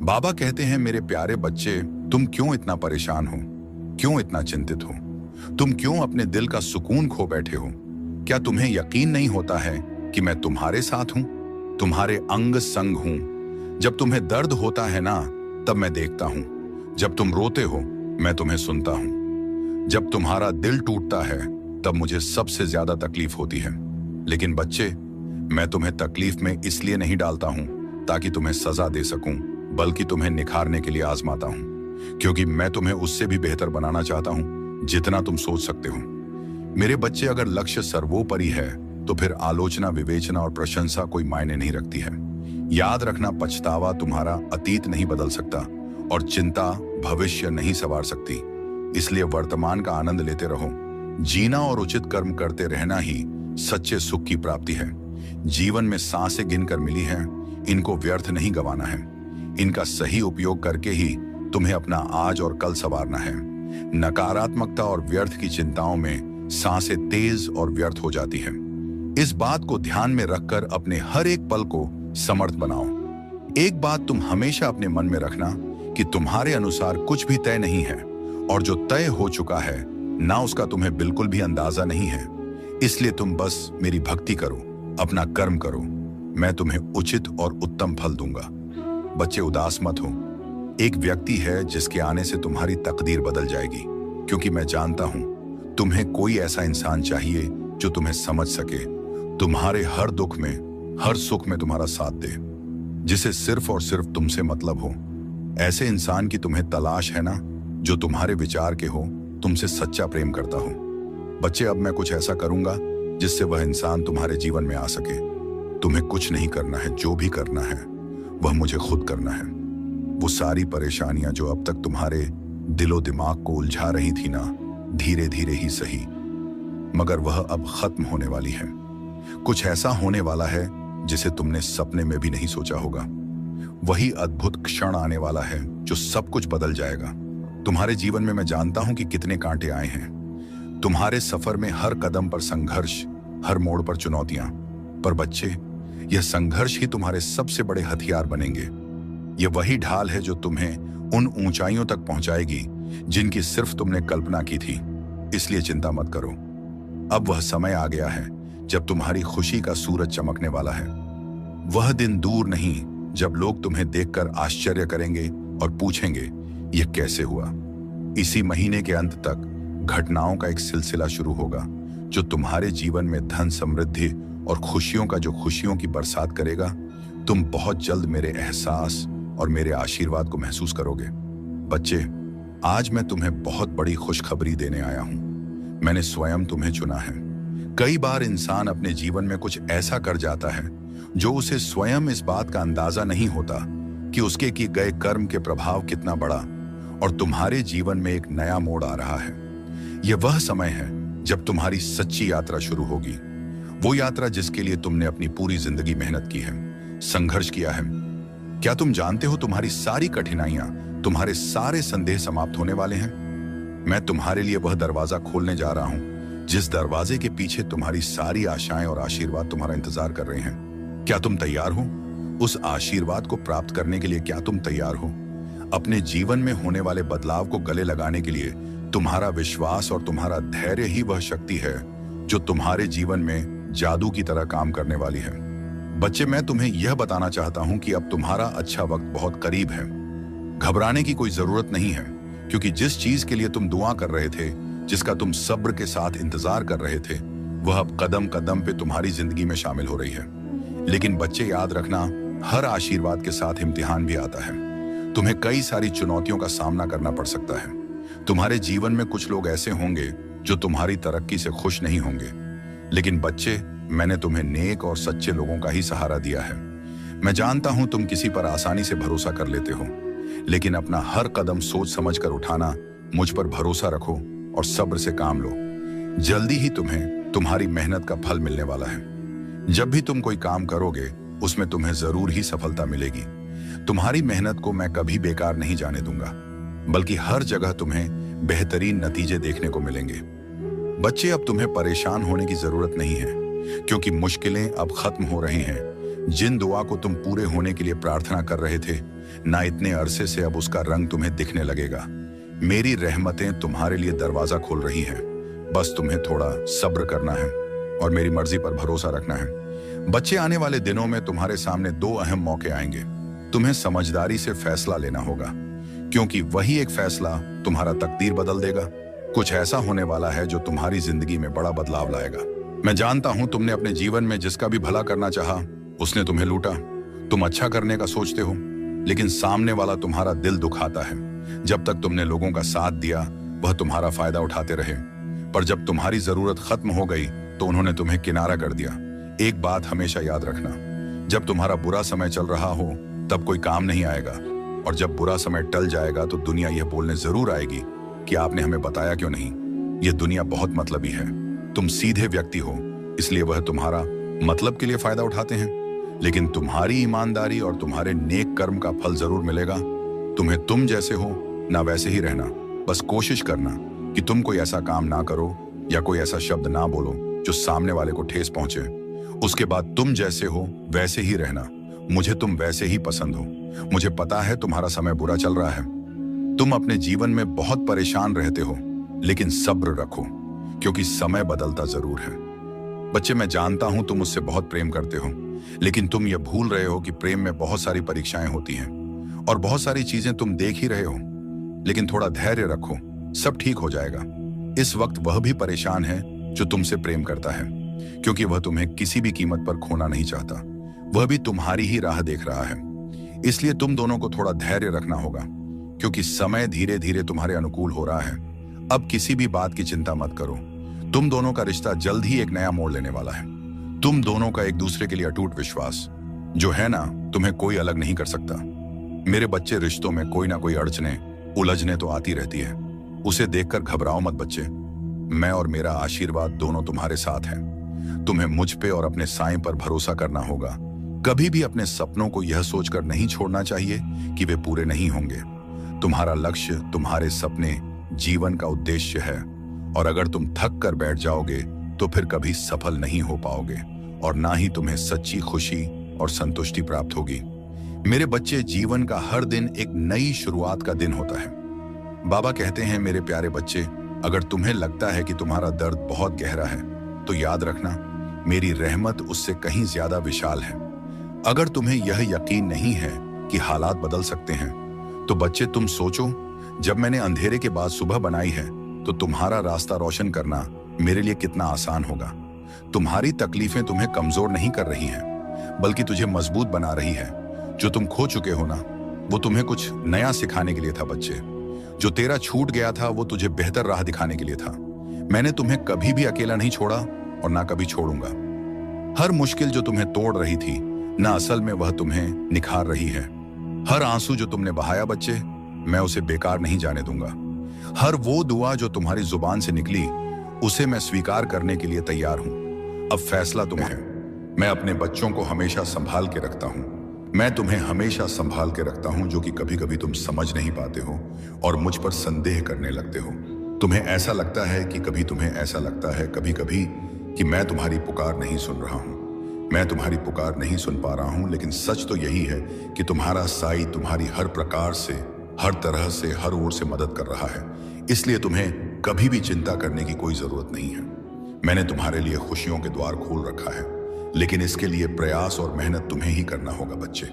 बाबा कहते हैं, मेरे प्यारे बच्चे, तुम क्यों इतना परेशान हो? क्यों इतना चिंतित हो? तुम क्यों अपने दिल का सुकून खो बैठे हो? क्या तुम्हें यकीन नहीं होता है कि मैं तुम्हारे साथ हूं, तुम्हारे अंग संग हूं? जब तुम्हें दर्द होता है ना, तब मैं देखता हूं। जब तुम रोते हो, मैं तुम्हें सुनता हूं। जब तुम्हारा दिल टूटता है, तब मुझे सबसे ज्यादा तकलीफ होती है। लेकिन बच्चे, मैं तुम्हें तकलीफ में इसलिए नहीं डालता हूं ताकि तुम्हें सजा दे सकूं, बल्कि तुम्हें निखारने के लिए आजमाता हूं, क्योंकि मैं तुम्हें उससे भी बेहतर बनाना चाहता हूं जितना तुम सोच सकते हो। मेरे बच्चे, अगर लक्ष्य सर्वोपरि है तो फिर आलोचना, विवेचना और प्रशंसा कोई मायने नहीं रखती है। याद रखना, पछतावा तुम्हारा अतीत नहीं बदल सकता और चिंता भविष्य नहीं संवार सकती। इसलिए वर्तमान का आनंद लेते रहो। जीना और उचित कर्म करते रहना ही सच्चे सुख की प्राप्ति है। जीवन में सांसें गिनकर मिली हैं, इनको व्यर्थ नहीं गंवाना है। इनका सही उपयोग करके ही तुम्हें अपना आज और कल संवारना है। नकारात्मकता और व्यर्थ की चिंताओं में सांसें तेज और व्यर्थ हो जाती है। इस बात को ध्यान में रखकर अपने हर एक पल को समर्थ बनाओ। एक बात तुम हमेशा अपने मन में रखना कि तुम्हारे अनुसार कुछ भी तय नहीं है, और जो तय हो चुका है ना, उसका तुम्हें बिल्कुल भी अंदाजा नहीं है। इसलिए तुम बस मेरी भक्ति करो, अपना कर्म करो। मैं तुम्हें उचित और उत्तम फल दूंगा। बच्चे, उदास मत हो। एक व्यक्ति है जिसके आने से तुम्हारी तकदीर बदल जाएगी, क्योंकि मैं जानता हूं तुम्हें कोई ऐसा इंसान चाहिए जो तुम्हें समझ सके, तुम्हारे हर दुख में, हर सुख में तुम्हारा साथ दे, जिसे सिर्फ और सिर्फ तुमसे मतलब हो। ऐसे इंसान की तुम्हें तलाश है ना, जो तुम्हारे विचार के हो, तुमसे सच्चा प्रेम करता हो। बच्चे, अब मैं कुछ ऐसा करूंगा जिससे वह इंसान तुम्हारे जीवन में आ सके। तुम्हें कुछ नहीं करना है, जो भी करना है वह मुझे खुद करना है। वो सारी परेशानियां जो अब तक तुम्हारे दिलो दिमाग को उलझा रही थी ना, धीरे धीरे ही सही, मगर वह अब खत्म होने वाली है। कुछ ऐसा होने वाला है जिसे तुमने सपने में भी नहीं सोचा होगा। वही अद्भुत क्षण आने वाला है जो सब कुछ बदल जाएगा। तुम्हारे जीवन में मैं जानता हूं कि कितने कांटे आए हैं। तुम्हारे सफर में हर कदम पर संघर्ष, हर मोड़ पर चुनौतियां। पर बच्चे, यह संघर्ष ही तुम्हारे सबसे बड़े हथियार बनेंगे। यह वही ढाल है जो तुम्हें उन ऊंचाइयों तक पहुंचाएगी जिनकी सिर्फ तुमने कल्पना की थी। इसलिए चिंता मत करो। अब वह समय आ गया है जब तुम्हारी खुशी का सूरज चमकने वाला है। वह दिन दूर नहीं जब लोग तुम्हें देखकर आश्चर्य करेंगे और पूछेंगे, यह कैसे हुआ। इसी महीने के अंत तक घटनाओं का एक सिलसिला शुरू होगा जो तुम्हारे जीवन में धन, समृद्धि और खुशियों का जो खुशियों की बरसात करेगा। तुम बहुत जल्द मेरे एहसास और मेरे आशीर्वाद को महसूस करोगे। बच्चे, आज मैं तुम्हें बहुत बड़ी खुशखबरी देने आया हूं। मैंने स्वयं तुम्हें चुना है। कई बार इंसान अपने जीवन में कुछ ऐसा कर जाता है जो उसे स्वयं इस बात का अंदाजा नहीं होता कि उसके किए गए कर्म के प्रभाव कितना बड़ा, और तुम्हारे जीवन में एक नया मोड़ आ रहा है। यह वह समय है जब तुम्हारी सच्ची यात्रा शुरू होगी। वो यात्रा जिसके लिए तुमने अपनी पूरी जिंदगी मेहनत की है, संघर्ष किया है। क्या तुम जानते हो, तुम्हारी सारी कठिनाइयां, तुम्हारे सारे संदेह समाप्त होने वाले हैं। मैं तुम्हारे लिए वह दरवाजा खोलने जा रहा हूं जिस दरवाजे के पीछे तुम्हारी सारी आशाएं और आशीर्वाद तुम्हारा इंतजार कर रहे हैं। क्या तुम तैयार हो? उस आशीर्वाद को प्राप्त करने के लिए क्या तुम तैयार हो? अपने जीवन में होने वाले बदलाव को गले लगाने के लिए तुम्हारा विश्वास और तुम्हारा धैर्य ही वह शक्ति है जो तुम्हारे जीवन में जादू की तरह काम करने वाली है। बच्चे, मैं तुम्हें यह बताना चाहता हूं कि अब तुम्हारा अच्छा वक्त बहुत करीब है। घबराने की कोई जरूरत नहीं है, क्योंकि जिस चीज के लिए तुम दुआ कर रहे थे, जिसका तुम सब्र के साथ इंतजार कर रहे थे, वह अब कदम कदम पे तुम्हारी जिंदगी में शामिल हो रही है। लेकिन बच्चे, याद रखना, हर आशीर्वाद के साथ इम्तिहान भी आता है। तुम्हें कई सारी चुनौतियों का सामना करना पड़ सकता है। तुम्हारे जीवन में कुछ लोग ऐसे होंगे जो तुम्हारी तरक्की से खुश नहीं होंगे। लेकिन बच्चे, मैंने तुम्हें नेक और सच्चे लोगों का ही सहारा दिया है। मैं जानता हूं तुम किसी पर आसानी से भरोसा कर लेते हो, लेकिन अपना हर कदम सोच समझ कर उठाना। मुझ पर भरोसा रखो और सब्र से काम लो। जल्दी ही तुम्हें तुम्हारी मेहनत का फल मिलने वाला है। जब भी तुम कोई काम करोगे, उसमें तुम्हें जरूर ही सफलता मिलेगी। तुम्हारी मेहनत को मैं कभी बेकार नहीं जाने दूंगा, बल्कि हर जगह तुम्हें बेहतरीन नतीजे देखने को मिलेंगे। बच्चे, अब तुम्हें परेशान होने की जरूरत नहीं है, क्योंकि मुश्किलें अब खत्म हो रही हैं। जिन दुआ को तुम पूरे होने के लिए प्रार्थना कर रहे थे, ना इतने अरसे से अब उसका रंग तुम्हें दिखने लगेगा। मेरी रहमतें तुम्हारे लिए दरवाजा खोल रही हैं। बस तुम्हें थोड़ा सब्र करना है और मेरी मर्जी पर भरोसा रखना है। बच्चे, आने वाले दिनों में तुम्हारे सामने दो अहम मौके आएंगे। तुम्हें समझदारी से फैसला लेना होगा, क्योंकि वही एक फैसला तुम्हारा तकदीर बदल देगा। कुछ ऐसा होने वाला है जो तुम्हारी जिंदगी में बड़ा बदलाव लाएगा। मैं जानता हूं तुमने अपने जीवन में जिसका भी भला करना चाहा, उसने तुम्हें लूटा। तुम अच्छा करने का सोचते हो, लेकिन सामने वाला तुम्हारा दिल दुखाता है। जब तक तुमने लोगों का साथ दिया, वह तुम्हारा फायदा उठाते रहे, पर जब तुम्हारी जरूरत खत्म हो गई तो उन्होंने तुम्हें किनारा कर दिया। एक बात हमेशा याद रखना, जब तुम्हारा बुरा समय चल रहा हो तब कोई काम नहीं आएगा, और जब बुरा समय टल जाएगा तो दुनिया यह बोलने जरूर आएगी कि आपने हमें बताया क्यों नहीं। यह दुनिया बहुत मतलबी है। तुम सीधे व्यक्ति हो, इसलिए वह तुम्हारा मतलब के लिए फायदा उठाते हैं, लेकिन तुम्हारी ईमानदारी और तुम्हारे नेक कर्म का फल जरूर मिलेगा। तुम्हें तुम जैसे हो ना वैसे ही रहना। बस कोशिश करना कि तुम कोई ऐसा काम ना करो या कोई ऐसा शब्द ना बोलो जो सामने वाले को ठेस पहुंचे। उसके बाद तुम जैसे हो वैसे ही रहना। मुझे तुम वैसे ही पसंद हो। मुझे पता है तुम्हारा समय बुरा चल रहा है। तुम अपने जीवन में बहुत परेशान रहते हो, लेकिन सब्र रखो, क्योंकि समय बदलता जरूर है। बच्चे, मैं जानता हूं तुम मुझसे बहुत प्रेम करते हो, लेकिन तुम यह भूल रहे हो कि प्रेम में बहुत सारी परीक्षाएं होती हैं और बहुत सारी चीजें तुम देख ही रहे हो। लेकिन थोड़ा धैर्य रखो, सब ठीक हो जाएगा। इस वक्त वह भी परेशान है जो तुमसे प्रेम करता है, क्योंकि वह तुम्हें किसी भी कीमत पर खोना नहीं चाहता। वह भी तुम्हारी ही राह देख रहा है। इसलिए तुम दोनों को थोड़ा धैर्य रखना होगा, क्योंकि समय धीरे धीरे तुम्हारे अनुकूल हो रहा है। अब किसी भी बात की चिंता मत करो। तुम दोनों का रिश्ता जल्द ही एक नया मोड़ लेने वाला है। तुम दोनों का एक दूसरे के लिए अटूट विश्वास जो है ना, तुम्हें कोई अलग नहीं कर सकता। मेरे बच्चे, रिश्तों में कोई ना कोई अड़चने उलझने तो आती रहती है। उसे देखकर घबराओ मत बच्चे। मैं और मेरा आशीर्वाद दोनों तुम्हारे साथ हैं। तुम्हें मुझ पे और अपने साईं पर भरोसा करना होगा। कभी भी अपने सपनों को यह सोचकर नहीं छोड़ना चाहिए कि वे पूरे नहीं होंगे। तुम्हारा लक्ष्य, तुम्हारे सपने जीवन का उद्देश्य है, और अगर तुम थक कर बैठ जाओगे तो फिर कभी सफल नहीं हो पाओगे, और ना ही तुम्हें सच्ची खुशी और संतुष्टि प्राप्त होगी। मेरे बच्चे, जीवन का हर दिन एक नई शुरुआत का दिन होता है। बाबा कहते हैं, मेरे प्यारे बच्चे, अगर तुम्हें लगता है कि तुम्हारा दर्द बहुत गहरा है, तो याद रखना, मेरी रहमत उससे कहीं ज्यादा विशाल है। अगर तुम्हें यह यकीन नहीं है कि हालात बदल सकते हैं, तो बच्चे तुम सोचो, जब मैंने अंधेरे के बाद सुबह बनाई है, तो तुम्हारा रास्ता रोशन करना मेरे लिए कितना आसान होगा। तुम्हारी तकलीफें तुम्हें कमजोर नहीं कर रही हैं, बल्कि तुझे मजबूत बना रही है। जो तुम खो चुके हो ना, वो तुम्हें कुछ नया सिखाने के लिए था बच्चे। जो तेरा छूट गया था, वो तुझे बेहतर राह दिखाने के लिए था। मैंने तुम्हें कभी भी अकेला नहीं छोड़ा और ना कभी छोड़ूंगा। हर मुश्किल जो तुम्हें तोड़ रही थी ना, असल में वह तुम्हें निखार रही है। हर आंसू जो तुमने बहाया बच्चे, मैं उसे बेकार नहीं जाने दूंगा। हर वो दुआ जो तुम्हारी जुबान से निकली, उसे मैं स्वीकार करने के लिए तैयार हूं। अब फैसला तुम्हें है। मैं अपने बच्चों को हमेशा संभाल के रखता हूं। मैं तुम्हें हमेशा संभाल के रखता हूं, जो कि कभी कभी तुम समझ नहीं पाते हो और मुझ पर संदेह करने लगते हो। तुम्हें ऐसा लगता है कि कभी तुम्हें ऐसा लगता है कभी कभी कि मैं तुम्हारी पुकार नहीं सुन रहा हूं। मैं तुम्हारी पुकार नहीं सुन पा रहा हूं, लेकिन सच तो यही है कि तुम्हारा साई तुम्हारी हर प्रकार से, हर तरह से, हर ओर से मदद कर रहा है। इसलिए तुम्हें कभी भी चिंता करने की कोई जरूरत नहीं है। मैंने तुम्हारे लिए खुशियों के द्वार खोल रखा है, लेकिन इसके लिए प्रयास और मेहनत तुम्हें ही करना होगा बच्चे।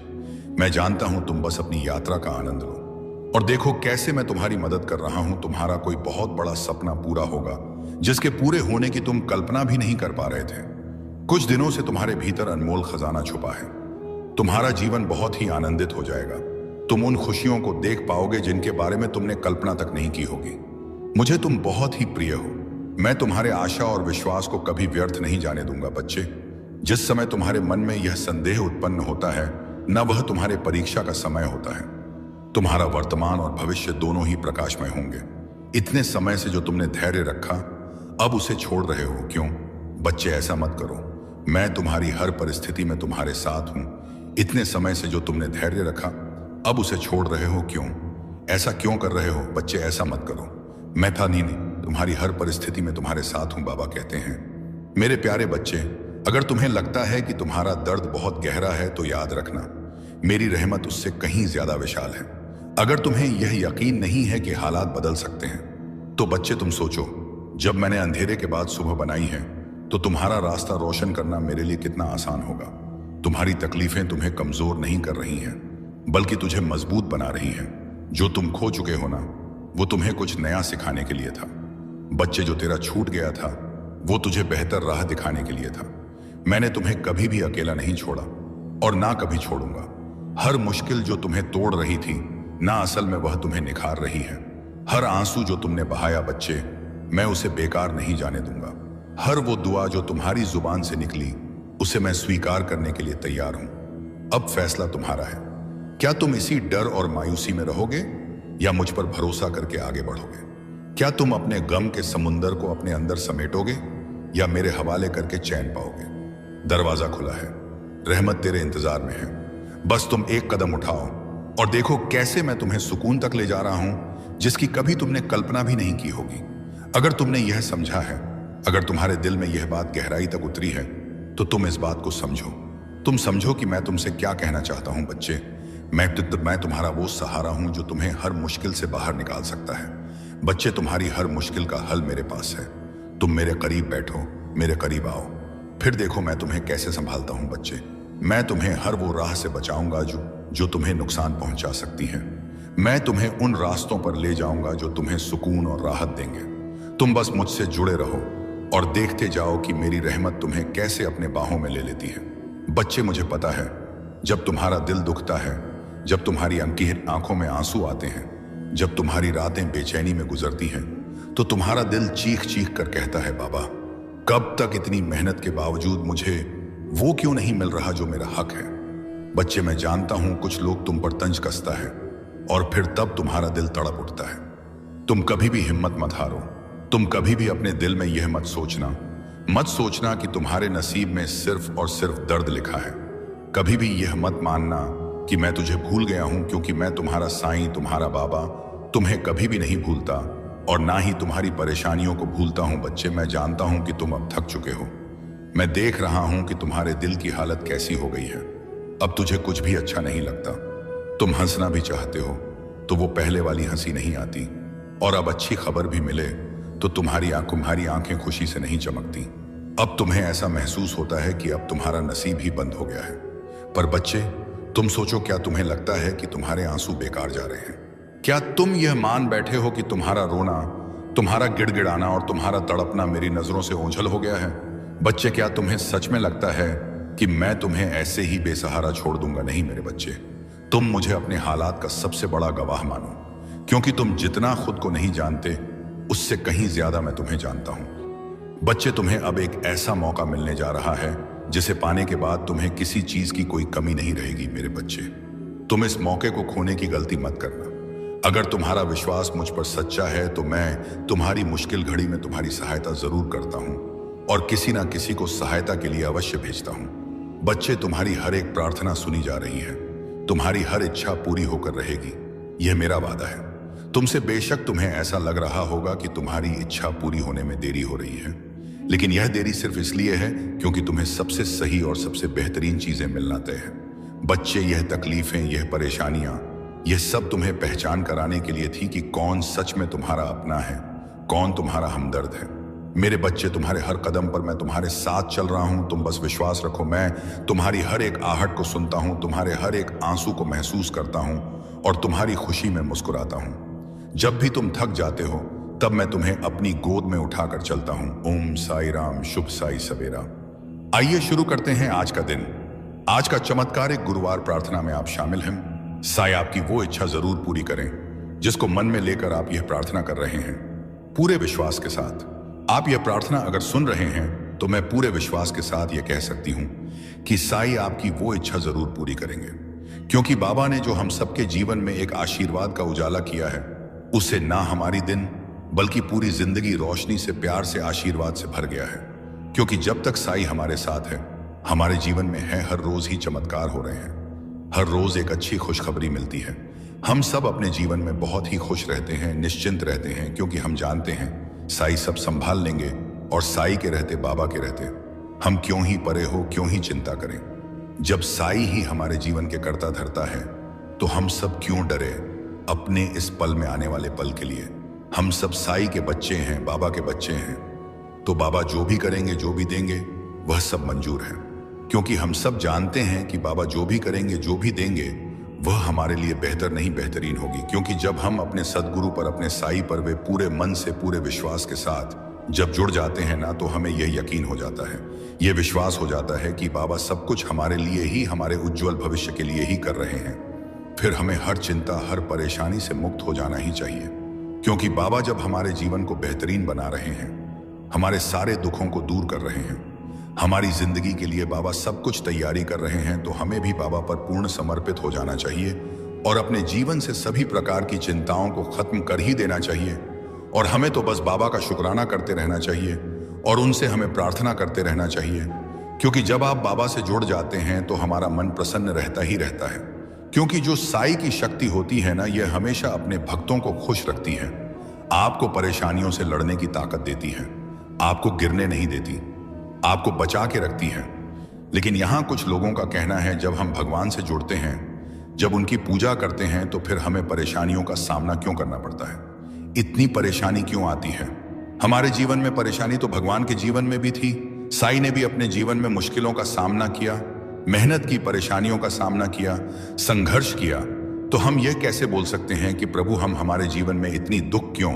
मैं जानता हूं, तुम बस अपनी यात्रा का आनंद लो और देखो कैसे मैं तुम्हारी मदद कर रहा हूं। तुम्हारा कोई बहुत बड़ा सपना पूरा होगा, जिसके पूरे होने की तुम कल्पना भी नहीं कर पा रहे थे। कुछ दिनों से तुम्हारे भीतर अनमोल खजाना छुपा है। तुम्हारा जीवन बहुत ही आनंदित हो जाएगा। तुम उन खुशियों को देख पाओगे जिनके बारे में तुमने कल्पना तक नहीं की होगी। मुझे तुम बहुत ही प्रिय हो। मैं तुम्हारे आशा और विश्वास को कभी व्यर्थ नहीं जाने दूंगा बच्चे। जिस समय तुम्हारे मन में यह संदेह उत्पन्न होता है, न वह तुम्हारे परीक्षा का समय होता है। तुम्हारा वर्तमान और भविष्य दोनों ही प्रकाशमय होंगे। इतने समय से जो तुमने धैर्य रखा, अब उसे छोड़ रहे हो क्यों? बच्चे, ऐसा मत करो। मैं तुम्हारी हर परिस्थिति में तुम्हारे साथ हूं। इतने समय से जो तुमने धैर्य रखा, अब उसे छोड़ रहे हो क्यों? ऐसा क्यों कर रहे हो? बच्चे, ऐसा मत करो। मैं था नहीं, तुम्हारी हर परिस्थिति में तुम्हारे साथ हूं, बाबा कहते हैं। मेरे प्यारे बच्चे, अगर तुम्हें लगता है कि तुम्हारा दर्द बहुत गहरा है तो याद रखना, मेरी रहमत उससे कहीं ज्यादा विशाल है। अगर तुम्हें यह यकीन नहीं है कि हालात बदल सकते हैं तो बच्चे तुम सोचो, जब मैंने अंधेरे के बाद सुबह बनाई है तो तुम्हारा रास्ता रोशन करना मेरे लिए कितना आसान होगा। तुम्हारी तकलीफें तुम्हें कमजोर नहीं कर रही हैं, बल्कि तुझे मजबूत बना रही हैं। जो तुम खो चुके हो ना, वो तुम्हें कुछ नया सिखाने के लिए था। बच्चे, जो तेरा छूट गया था वो तुझे बेहतर राह दिखाने के लिए था। मैंने तुम्हें कभी भी अकेला नहीं छोड़ा और ना कभी छोड़ूंगा। हर मुश्किल जो तुम्हें तोड़ रही थी ना, असल में वह तुम्हें निखार रही है। हर आंसू जो तुमने बहाया बच्चे, मैं उसे बेकार नहीं जाने दूंगा। हर वो दुआ जो तुम्हारी जुबान से निकली, उसे मैं स्वीकार करने के लिए तैयार हूं। अब फैसला तुम्हारा है। क्या तुम इसी डर और मायूसी में रहोगे या मुझ पर भरोसा करके आगे बढ़ोगे? क्या तुम अपने गम के समुंदर को अपने अंदर समेटोगे या मेरे हवाले करके चैन पाओगे? दरवाजा खुला है, रहमत तेरे इंतजार में है। बस तुम एक कदम उठाओ और देखो कैसे मैं तुम्हें सुकून तक ले जा रहा हूं जिसकी कभी तुमने कल्पना भी नहीं की होगी। अगर तुमने यह समझा है, अगर तुम्हारे दिल में यह बात गहराई तक उतरी है, तो तुम इस बात को समझो। तुम समझो कि मैं तुमसे क्या कहना चाहता हूं बच्चे। मैं तुम्हारा वो सहारा हूं जो तुम्हें हर मुश्किल से बाहर निकाल सकता है। बच्चे, तुम्हारी हर मुश्किल का हल मेरे पास है। तुम मेरे करीब बैठो, मेरे करीब आओ, फिर देखो मैं तुम्हें कैसे संभालता हूं बच्चे। मैं तुम्हें हर वो राह से बचाऊंगा जो तुम्हें नुकसान पहुंचा सकती है। मैं तुम्हें उन रास्तों पर ले जाऊंगा जो तुम्हें सुकून और राहत देंगे। तुम बस मुझसे जुड़े रहो और देखते जाओ कि मेरी रहमत तुम्हें कैसे अपने बाहों में ले लेती है। बच्चे, मुझे पता है, जब तुम्हारा दिल दुखता है, जब तुम्हारी आंखों में आंसू आते हैं, जब तुम्हारी रातें बेचैनी में गुजरती हैं, तो तुम्हारा दिल चीख चीख कर कहता है, बाबा कब तक इतनी मेहनत के बावजूद मुझे वो क्यों नहीं मिल रहा जो मेरा हक है। बच्चे, मैं जानता हूं कुछ लोग तुम पर तंज कसता है और फिर तब तुम्हारा दिल तड़प उठता है। तुम कभी भी हिम्मत मत हारो। तुम कभी भी अपने दिल में यह मत सोचना कि तुम्हारे नसीब में सिर्फ और सिर्फ दर्द लिखा है। कभी भी यह मत मानना कि मैं तुझे भूल गया हूं, क्योंकि मैं तुम्हारा साईं, तुम्हारा बाबा तुम्हें कभी भी नहीं भूलता और ना ही तुम्हारी परेशानियों को भूलता हूं। बच्चे, मैं जानता हूं कि तुम अब थक चुके हो। मैं देख रहा हूं कि तुम्हारे दिल की हालत कैसी हो गई है। अब तुझे कुछ भी अच्छा नहीं लगता। तुम हंसना भी चाहते हो तो वो पहले वाली हंसी नहीं आती, और अब अच्छी खबर भी मिले तो तुम्हारी आंखें खुशी से नहीं चमकती। अब तुम्हें ऐसा महसूस होता है कि अब तुम्हारा नसीब ही बंद हो गया है। पर बच्चे, तुम सोचो, क्या तुम्हें लगता है कि तुम्हारे आंसू बेकार जा रहे हैं? क्या तुम यह मान बैठे हो कि तुम्हारा रोना, तुम्हारा गिड़गिड़ाना और तुम्हारा तड़पना मेरी नजरों से ओझल हो गया है? बच्चे, क्या तुम्हें सच में लगता है कि मैं तुम्हें ऐसे ही बेसहारा छोड़ दूंगा? नहीं मेरे बच्चे, तुम मुझे अपने हालात का सबसे बड़ा गवाह मानो, क्योंकि तुम जितना खुद को नहीं जानते उससे कहीं ज्यादा मैं तुम्हें जानता हूं। बच्चे, तुम्हें अब एक ऐसा मौका मिलने जा रहा है जिसे पाने के बाद तुम्हें किसी चीज की कोई कमी नहीं रहेगी। मेरे बच्चे, तुम इस मौके को खोने की गलती मत करना। अगर तुम्हारा विश्वास मुझ पर सच्चा है तो मैं तुम्हारी मुश्किल घड़ी में तुम्हारी सहायता जरूर करता हूं और किसी ना किसी को सहायता के लिए अवश्य भेजता हूं। बच्चे, तुम्हारी हर एक प्रार्थना सुनी जा रही है। तुम्हारी हर इच्छा पूरी होकर रहेगी, यह मेरा वादा है। तुमसे बेशक तुम्हें ऐसा लग रहा होगा कि तुम्हारी इच्छा पूरी होने में देरी हो रही है, लेकिन यह देरी सिर्फ इसलिए है क्योंकि तुम्हें सबसे सही और सबसे बेहतरीन चीजें मिलना तय है। बच्चे, यह तकलीफें, यह परेशानियां, यह सब तुम्हें पहचान कराने के लिए थी कि कौन सच में तुम्हारा अपना है, कौन तुम्हारा हमदर्द है। मेरे बच्चे, तुम्हारे हर कदम पर मैं तुम्हारे साथ चल रहा हूं। तुम बस विश्वास रखो, मैं तुम्हारी हर एक आहट को सुनता हूं, तुम्हारे हर एक आंसू को महसूस करता हूं और तुम्हारी खुशी में मुस्कुराता हूं। जब भी तुम थक जाते हो तब मैं तुम्हें अपनी गोद में उठाकर चलता हूं। ओम साई राम, शुभ साई सवेरा। आइए शुरू करते हैं आज का दिन। आज का चमत्कारिक गुरुवार प्रार्थना में आप शामिल हैं। साई आपकी वो इच्छा जरूर पूरी करें जिसको मन में लेकर आप यह प्रार्थना कर रहे हैं। पूरे विश्वास के साथ आप यह प्रार्थना अगर सुन रहे हैं तो मैं पूरे विश्वास के साथ यह कह सकती हूं कि साई आपकी वो इच्छा जरूर पूरी करेंगे, क्योंकि बाबा ने जो हम सबके जीवन में एक आशीर्वाद का उजाला किया है, उससे ना हमारी दिन बल्कि पूरी जिंदगी रोशनी से, प्यार से, आशीर्वाद से भर गया है। क्योंकि जब तक साई हमारे साथ है, हमारे जीवन में है, हर रोज ही चमत्कार हो रहे हैं। हर रोज एक अच्छी खुशखबरी मिलती है। हम सब अपने जीवन में बहुत ही खुश रहते हैं, निश्चिंत रहते हैं, क्योंकि हम जानते हैं साई सब संभाल लेंगे और साई के रहते बाबा के रहते हम क्यों ही परे हो, क्यों ही चिंता करें। जब साई ही हमारे जीवन के कर्ता धर्ता है तो हम सब क्यों डरे अपने इस पल में आने वाले पल के लिए। हम सब साई के बच्चे हैं, बाबा के बच्चे हैं, तो बाबा जो भी करेंगे, जो भी देंगे, वह सब मंजूर है। क्योंकि हम सब जानते हैं कि बाबा जो भी करेंगे, जो भी देंगे, वह हमारे लिए बेहतर नहीं बेहतरीन होगी। क्योंकि जब हम अपने सदगुरु पर, अपने साई पर वे पूरे मन से, पूरे विश्वास के साथ जब जुड़ जाते हैं ना, तो हमें यह यकीन हो जाता है, यह विश्वास हो जाता है कि बाबा सब कुछ हमारे लिए ही, हमारे उज्जवल भविष्य के लिए ही कर रहे हैं। फिर हमें हर चिंता, हर परेशानी से मुक्त हो जाना ही चाहिए। क्योंकि बाबा जब हमारे जीवन को बेहतरीन बना रहे हैं, हमारे सारे दुखों को दूर कर रहे हैं, हमारी जिंदगी के लिए बाबा सब कुछ तैयारी कर रहे हैं, तो हमें भी बाबा पर पूर्ण समर्पित हो जाना चाहिए और अपने जीवन से सभी प्रकार की चिंताओं को खत्म कर ही देना चाहिए। और हमें तो बस बाबा का शुक्राना करते रहना चाहिए और उनसे हमें प्रार्थना करते रहना चाहिए। क्योंकि जब आप बाबा से जुड़ जाते हैं तो हमारा मन प्रसन्न रहता ही रहता है। क्योंकि जो साई की शक्ति होती है ना, यह हमेशा अपने भक्तों को खुश रखती है, आपको परेशानियों से लड़ने की ताकत देती है, आपको गिरने नहीं देती, आपको बचा के रखती है। लेकिन यहां कुछ लोगों का कहना है, जब हम भगवान से जुड़ते हैं, जब उनकी पूजा करते हैं, तो फिर हमें परेशानियों का सामना क्यों करना पड़ता है, इतनी परेशानी क्यों आती है। हमारे जीवन में परेशानी तो भगवान के जीवन में भी थी। साई ने भी अपने जीवन में मुश्किलों का सामना किया, मेहनत की, परेशानियों का सामना किया, संघर्ष किया। तो हम यह कैसे बोल सकते हैं कि प्रभु हम हमारे जीवन में इतनी दुख क्यों,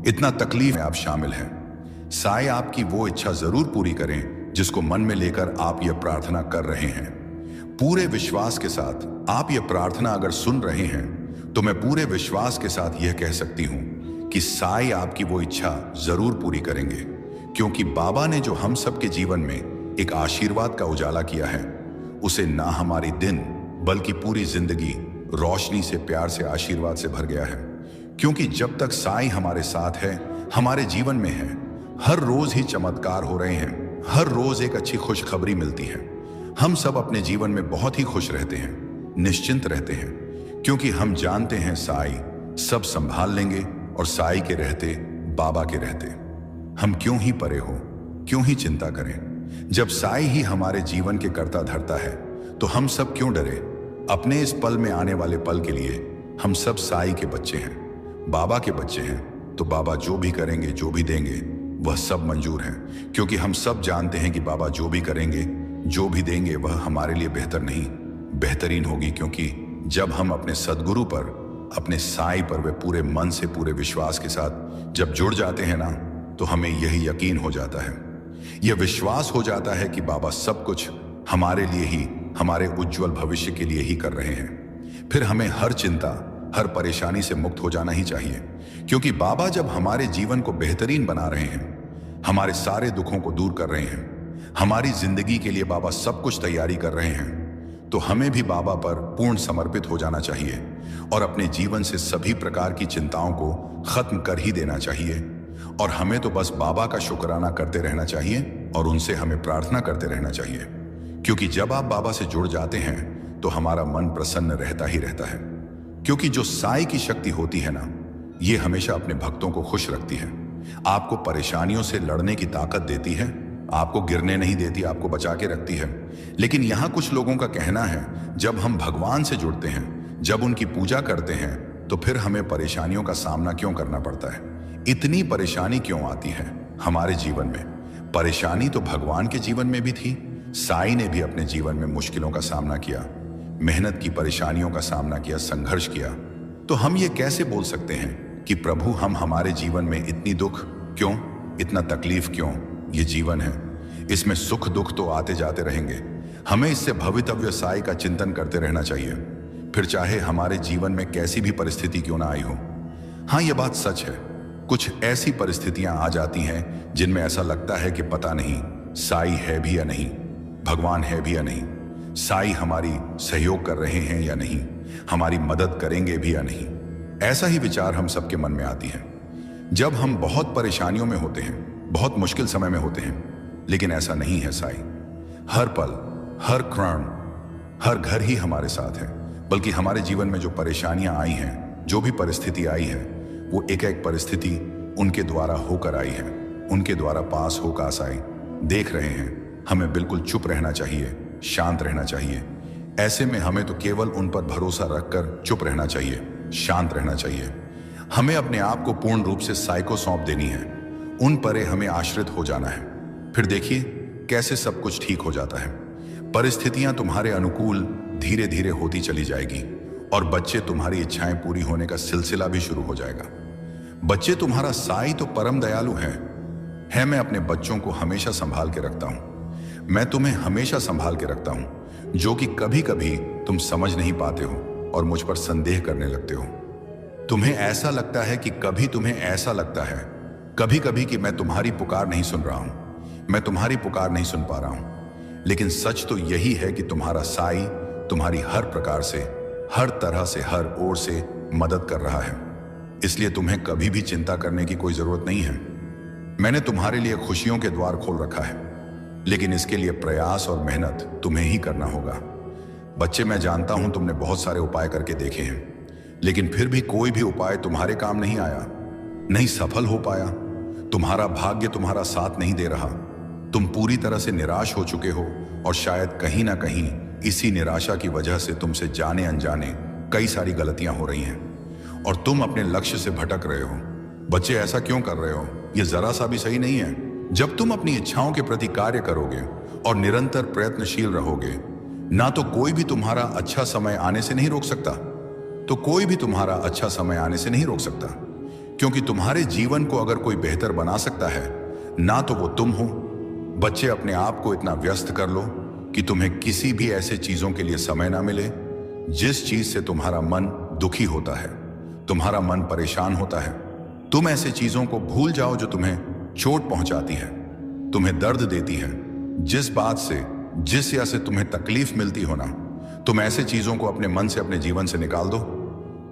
इतना तकलीफ में आप शामिल हैं। साई आपकी वो इच्छा जरूर पूरी करें जिसको मन में लेकर आप यह प्रार्थना कर रहे हैं। पूरे विश्वास के साथ आप यह प्रार्थना अगर सुन रहे हैं, तो मैं पूरे विश्वास के साथ यह कह सकती हूं कि साई आपकी वो इच्छा जरूर पूरी करेंगे। क्योंकि बाबा ने जो हम सबके जीवन में एक आशीर्वाद का उजाला किया है, उसे ना हमारी दिन बल्कि पूरी जिंदगी रोशनी से, प्यार से, आशीर्वाद से भर गया है। क्योंकि जब तक साई हमारे साथ है, हमारे जीवन में है, हर रोज ही चमत्कार हो रहे हैं, हर रोज एक अच्छी खुशखबरी मिलती है। हम सब अपने जीवन में बहुत ही खुश रहते हैं, निश्चिंत रहते हैं, क्योंकि हम जानते हैं साई सब संभाल लेंगे और साई के रहते, बाबा के रहते हम क्यों ही परे हो, क्यों ही चिंता करें। जब साई ही हमारे जीवन के कर्ता धर्ता है, तो हम सब क्यों डरे अपने इस पल में आने वाले पल के लिए। हम सब साई के बच्चे हैं, बाबा के बच्चे हैं, तो बाबा जो भी करेंगे, जो भी देंगे, वह सब मंजूर है। क्योंकि हम सब जानते हैं कि बाबा जो भी करेंगे, जो भी देंगे, वह हमारे लिए बेहतर नहीं बेहतरीन होगी। क्योंकि जब हम अपने सदगुरु पर, अपने साई पर वे पूरे मन से, पूरे विश्वास के साथ जब जुड़ जाते हैं ना, तो हमें यही यकीन हो जाता है, यह विश्वास हो जाता है कि बाबा सब कुछ हमारे लिए ही, हमारे उज्जवल भविष्य के लिए ही कर रहे हैं। फिर हमें हर चिंता, हर परेशानी से मुक्त हो जाना ही चाहिए। क्योंकि बाबा जब हमारे जीवन को बेहतरीन बना रहे हैं, हमारे सारे दुखों को दूर कर रहे हैं, हमारी जिंदगी के लिए बाबा सब कुछ तैयारी कर रहे हैं, तो हमें भी बाबा पर पूर्ण समर्पित हो जाना चाहिए और अपने जीवन से सभी प्रकार की चिंताओं को खत्म कर ही देना चाहिए। और हमें तो बस बाबा का शुक्राना करते रहना चाहिए और उनसे हमें प्रार्थना करते रहना चाहिए। क्योंकि जब आप बाबा से जुड़ जाते हैं, तो हमारा मन प्रसन्न रहता ही रहता है। क्योंकि जो साई की शक्ति होती है ना, ये हमेशा अपने भक्तों को खुश रखती है, आपको परेशानियों से लड़ने की ताकत देती है, आपको गिरने नहीं देती, आपको बचा के रखती है। लेकिन यहां कुछ लोगों का कहना है, जब हम भगवान से जुड़ते हैं, जब उनकी पूजा करते हैं, तो फिर हमें परेशानियों का सामना क्यों करना पड़ता है, इतनी परेशानी क्यों आती है हमारे जीवन में। परेशानी तो भगवान के जीवन में भी थी। साई ने भी अपने जीवन में मुश्किलों का सामना किया, मेहनत की, परेशानियों का सामना किया, संघर्ष किया। तो हम ये कैसे बोल सकते हैं कि प्रभु हम हमारे जीवन में इतनी दुख क्यों, इतना तकलीफ क्यों। ये जीवन है, इसमें सुख दुख तो आते जाते रहेंगे। हमें इससे भवितव्य साई का चिंतन करते रहना चाहिए, फिर चाहे हमारे जीवन में कैसी भी परिस्थिति क्यों ना आई हो। हाँ, ये बात सच है, कुछ ऐसी परिस्थितियां आ जाती हैं जिनमें ऐसा लगता है कि पता नहीं साई है भी या नहीं, भगवान है भी या नहीं, साई हमारी सहयोग कर रहे हैं या नहीं, हमारी मदद करेंगे भी या नहीं। ऐसा ही विचार हम सबके मन में आती है जब हम बहुत परेशानियों में होते हैं, बहुत मुश्किल समय में होते हैं। लेकिन ऐसा नहीं है, साई हर पल, हर क्षण, हर घर ही हमारे साथ है। बल्कि हमारे जीवन में जो परेशानियां आई हैं, जो भी परिस्थिति आई है, वो एक एक परिस्थिति उनके द्वारा होकर आई है, उनके द्वारा पास होकर साई देख रहे हैं, हमें बिल्कुल चुप रहना चाहिए, शांत रहना चाहिए। ऐसे में हमें तो केवल उन पर भरोसा रखकर चुप रहना चाहिए, शांत रहना चाहिए। हमें अपने आप को पूर्ण रूप से साई को सौंप देनी है, उन पर हमें आश्रित हो जाना है। फिर देखिए कैसे सब कुछ ठीक हो जाता है। परिस्थितियां तुम्हारे अनुकूल धीरे धीरे होती चली जाएगी और बच्चे तुम्हारी इच्छाएं पूरी होने का सिलसिला भी शुरू हो जाएगा। बच्चे तुम्हारा साई तो परम दयालु है। मैं अपने बच्चों को हमेशा संभाल के रखता हूं। मैं तुम्हें हमेशा संभाल के रखता हूं, जो कि कभी कभी तुम समझ नहीं पाते हो और मुझ पर संदेह करने लगते हो। तुम्हें ऐसा लगता है कि तुम्हें ऐसा लगता है कभी कभी कि मैं तुम्हारी पुकार नहीं सुन रहा हूं, मैं तुम्हारी पुकार नहीं सुन पा रहा हूं। लेकिन सच तो यही है कि तुम्हारा साई तुम्हारी हर प्रकार से, हर तरह से, हर ओर से मदद कर रहा है। इसलिए तुम्हें कभी भी चिंता करने की कोई जरूरत नहीं है। मैंने तुम्हारे लिए खुशियों के द्वार खोल रखा है, लेकिन इसके लिए प्रयास और मेहनत तुम्हें ही करना होगा। बच्चे, मैं जानता हूं तुमने बहुत सारे उपाय करके देखे हैं, लेकिन फिर भी कोई भी उपाय तुम्हारे काम नहीं आया, नहीं सफल हो पाया। तुम्हारा भाग्य तुम्हारा साथ नहीं दे रहा। तुम पूरी तरह से निराश हो चुके हो और शायद कहीं ना कहीं इसी निराशा की वजह से तुमसे जाने अनजाने कई सारी गलतियां हो रही हैं और तुम अपने लक्ष्य से भटक रहे हो। बच्चे, ऐसा क्यों कर रहे हो? यह जरा सा भी सही नहीं है। जब तुम अपनी इच्छाओं के प्रति कार्य करोगे और निरंतर प्रयत्नशील रहोगे, ना तो कोई भी तुम्हारा अच्छा समय आने से नहीं रोक सकता, तो कोई भी तुम्हारा अच्छा समय आने से नहीं रोक सकता। क्योंकि तुम्हारे जीवन को अगर कोई बेहतर बना सकता है, ना तो वो तुम हो। बच्चे, अपने आप को इतना व्यस्त कर लो कि तुम्हें किसी भी ऐसे चीजों के लिए समय ना मिले जिस चीज से तुम्हारा मन दुखी होता है, तुम्हारा मन परेशान होता है। तुम ऐसे चीजों को भूल जाओ जो तुम्हें चोट पहुंचाती है, तुम्हें दर्द देती है। जिस बात से, जिस या से तुम्हें तकलीफ मिलती हो ना, तुम ऐसे चीजों को अपने मन से, अपने जीवन से निकाल दो।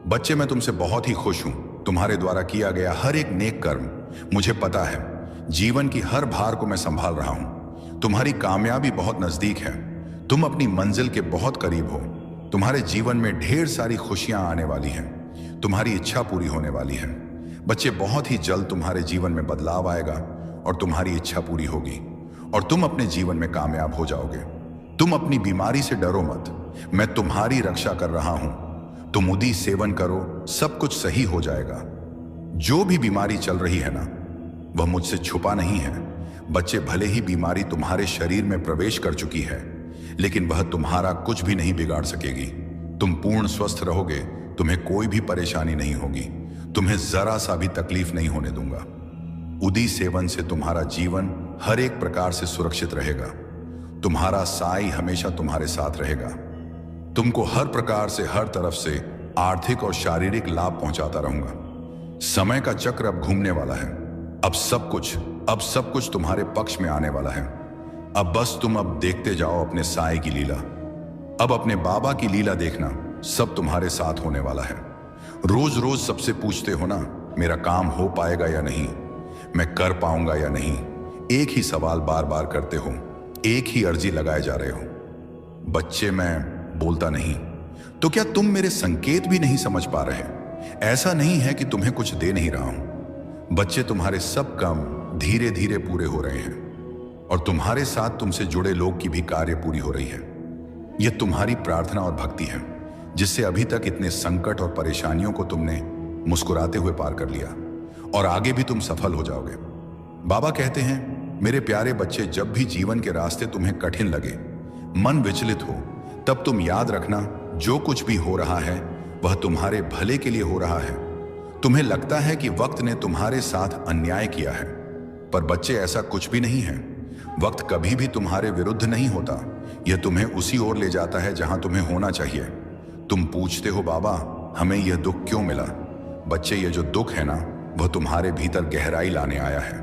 बच्चे, मैं तुमसे बहुत ही खुश हूं। तुम्हारे द्वारा किया गया हर एक नेक कर्म, मुझे पता है जीवन की हर भार को मैं संभाल रहा हूं। तुम्हारी कामयाबी बहुत नजदीक है। तुम अपनी मंजिल के बहुत करीब हो। तुम्हारे जीवन में ढेर सारी खुशियां आने वाली हैं। तुम्हारी इच्छा पूरी होने वाली है। बच्चे, बहुत ही जल्द तुम्हारे जीवन में बदलाव आएगा और तुम्हारी इच्छा पूरी होगी और तुम अपने जीवन में कामयाब हो जाओगे। तुम अपनी बीमारी से डरो मत, मैं तुम्हारी रक्षा कर रहा हूं। तुम उदी सेवन करो, सब कुछ सही हो जाएगा। जो भी बीमारी चल रही है ना, वह मुझसे छुपा नहीं है। बच्चे, भले ही बीमारी तुम्हारे शरीर में प्रवेश कर चुकी है, लेकिन वह तुम्हारा कुछ भी नहीं बिगाड़ सकेगी। तुम पूर्ण स्वस्थ रहोगे, तुम्हें कोई भी परेशानी नहीं होगी, तुम्हें जरा सा भी तकलीफ नहीं होने दूंगा। उदी सेवन से तुम्हारा जीवन हर एक प्रकार से सुरक्षित रहेगा। तुम्हारा साई हमेशा तुम्हारे साथ रहेगा। तुमको हर प्रकार से, हर तरफ से आर्थिक और शारीरिक लाभ पहुंचाता रहूंगा। समय का चक्र अब घूमने वाला है। अब सब कुछ तुम्हारे पक्ष में आने वाला है। अब बस तुम अब देखते जाओ अपने साई की लीला। अब अपने बाबा की लीला देखना, सब तुम्हारे साथ होने वाला है। रोज रोज सबसे पूछते हो ना, मेरा काम हो पाएगा या नहीं, मैं कर पाऊंगा या नहीं। एक ही सवाल बार बार करते हो, एक ही अर्जी लगाए जा रहे हो। बच्चे, मैं बोलता नहीं तो क्या तुम मेरे संकेत भी नहीं समझ पा रहे? ऐसा नहीं है कि तुम्हें कुछ दे नहीं रहा हूं। बच्चे, तुम्हारे सब काम धीरे धीरे पूरे हो रहे हैं और तुम्हारे साथ तुमसे जुड़े लोग की भी कार्य पूरी हो रही है। यह तुम्हारी प्रार्थना और भक्ति है, जिससे अभी तक इतने संकट और परेशानियों को तुमने मुस्कुराते हुए पार कर लिया और आगे भी तुम सफल हो जाओगे। बाबा कहते हैं, मेरे प्यारे बच्चे, जब भी जीवन के रास्ते तुम्हें कठिन लगे, मन विचलित हो, तब तुम याद रखना, जो कुछ भी हो रहा है वह तुम्हारे भले के लिए हो रहा है। तुम्हें लगता है कि वक्त ने तुम्हारे साथ अन्याय किया है, पर बच्चे, ऐसा कुछ भी नहीं है। वक्त कभी भी तुम्हारे विरुद्ध नहीं होता, यह तुम्हें उसी ओर ले जाता है जहां तुम्हें होना चाहिए। तुम पूछते हो, बाबा हमें यह दुख क्यों मिला? बच्चे, यह जो दुख है ना, वह तुम्हारे भीतर गहराई लाने आया है।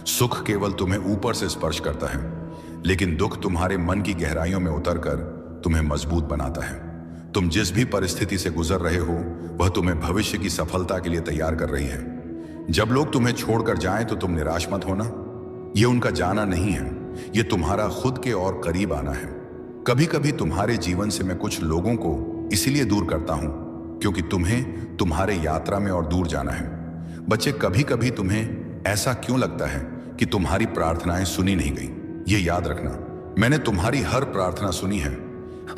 सुख केवल तुम्हें ऊपर से स्पर्श करता है, लेकिन दुख तुम्हारे मन की गहराइयों में उतरकर तुम्हें मजबूत बनाता है। तुम जिस भी परिस्थिति से गुजर रहे हो, वह तुम्हें भविष्य की सफलता के लिए तैयार कर रही है। जब लोग तुम्हें छोड़कर जाएं तो तुम निराश मत होना। यह उनका जाना नहीं है, यह तुम्हारा खुद के और करीब आना है। कभी कभी तुम्हारे जीवन से मैं कुछ लोगों को इसीलिए दूर करता हूं क्योंकि तुम्हें तुम्हारे यात्रा में और दूर जाना है। बच्चे, कभी कभी तुम्हें ऐसा क्यों लगता है कि तुम्हारी प्रार्थनाएं सुनी नहीं गई? ये याद रखना, मैंने तुम्हारी हर प्रार्थना सुनी है।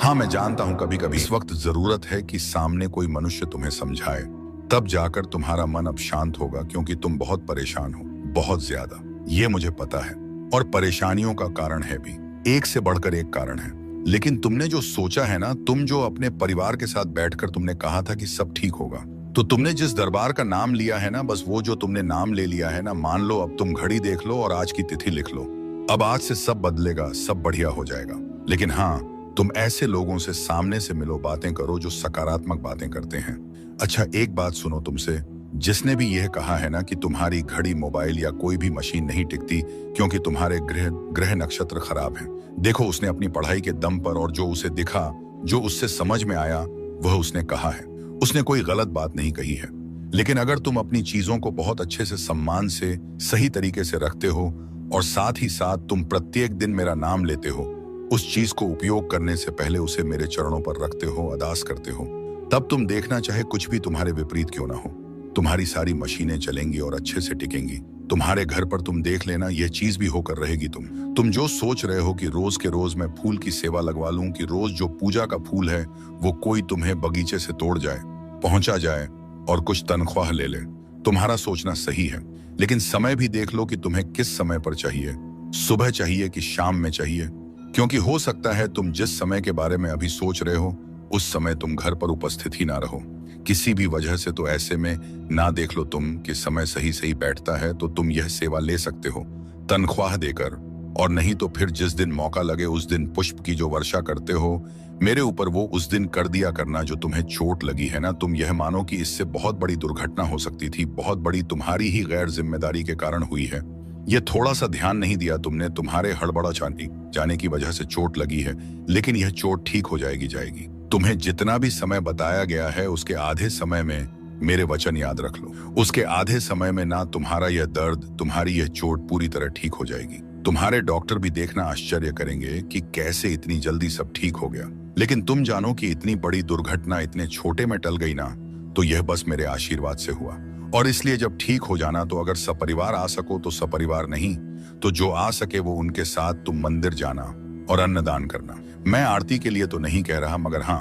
हाँ, मैं जानता हूं कभी कभी इस वक्त जरूरत है कि सामने कोई मनुष्य तुम्हें समझाए, तब जाकर तुम्हारा मन अब शांत होगा, क्योंकि तुम बहुत परेशान हो, बहुत ज्यादा। ये मुझे पता है, और परेशानियों का कारण है भी, एक से बढ़कर एक कारण है। लेकिन तुमने जो सोचा है ना, तुम जो अपने परिवार के साथ बैठकर तुमने कहा था कि सब ठीक होगा, तो तुमने जिस दरबार का नाम लिया है ना, बस वो जो तुमने नाम ले लिया है ना, मान लो अब तुम घड़ी देख लो और आज की तिथि लिख लो। अब आज से सब बदलेगा, सब बढ़िया हो जाएगा। लेकिन हाँ, तुम ऐसे लोगों से सामने से मिलो, बातें करो जो सकारात्मक बातें करते हैं। अच्छा, एक बात सुनो तुमसे, जिसने भी यह कहा है ना कि तुम्हारी घड़ी, मोबाइल या कोई भी मशीन नहीं टिकती क्योंकि तुम्हारे ग्रह ग्रह नक्षत्र खराब हैं, देखो उसने अपनी पढ़ाई के दम पर और जो उसे दिखा, जो उससे समझ में आया, वह उसने कहा है। उसने कोई गलत बात नहीं कही है। लेकिन अगर तुम अपनी चीजों को बहुत अच्छे से, सम्मान से, सही तरीके से रखते हो और साथ ही साथ तुम प्रत्येक दिन मेरा नाम लेते हो, उस चीज को उपयोग करने से पहले उसे मेरे चरणों पर रखते हो, अरदास करते हो, तब तुम देखना, चाहे कुछ भी तुम्हारे विपरीत क्यों ना हो, तुम्हारी सारी मशीनें चलेंगी और अच्छे से टिकेंगी। तुम्हारे घर पर तुम देख लेना, यह चीज भी होकर रहेगी। तुम जो सोच रहे हो कि रोज के रोज मैं फूल की सेवा लगवा लूं, कि रोज जो पूजा का फूल है वो कोई तुम्हें बगीचे से तोड़ जाए, पहुंचा जाए और कुछ तनख्वाह ले ले, तुम्हारा सोचना सही है। लेकिन समय भी देख लो कि तुम्हें किस समय पर चाहिए, सुबह चाहिए कि शाम में चाहिए, क्योंकि हो सकता है तुम जिस समय के बारे में अभी सोच रहे हो उस समय तुम घर पर उपस्थित ही ना रहो, किसी भी वजह से। तो ऐसे में ना देख लो तुम कि समय सही सही बैठता है, तो तुम यह सेवा ले सकते हो तनख्वाह देकर, और नहीं तो फिर जिस दिन मौका लगे उस दिन पुष्प की जो वर्षा करते हो मेरे ऊपर, वो उस दिन कर दिया करना। जो तुम्हें चोट लगी है ना, तुम यह मानो कि इससे बहुत बड़ी दुर्घटना हो सकती थी, बहुत बड़ी, तुम्हारी ही गैर जिम्मेदारी के कारण हुई है। ये थोड़ा सा ध्यान नहीं दिया तुमने, तुम्हारे हड़बड़ा जाने की वजह से चोट लगी है। लेकिन यह चोट ठीक हो जाएगी। तुम्हें जितना भी समय बताया गया है उसके आधे समय में मेरे वचन याद रख लो, उसके आधे समय में ना तुम्हारा यह दर्द, तुम्हारी यह चोट पूरी तरह ठीक हो जाएगी। तुम्हारे डॉक्टर भी देखना आश्चर्य करेंगे कि कैसे इतनी जल्दी सब ठीक हो गया। लेकिन तुम जानो कि इतनी बड़ी दुर्घटना इतने छोटे में टल गई ना, तो यह बस मेरे आशीर्वाद से हुआ। और इसलिए जब ठीक हो जाना, तो अगर सपरिवार आ सको तो सपरिवार, नहीं तो जो आ सके वो उनके साथ तुम मंदिर जाना और अन्नदान करना। मैं आरती के लिए तो नहीं कह रहा, मगर हाँ,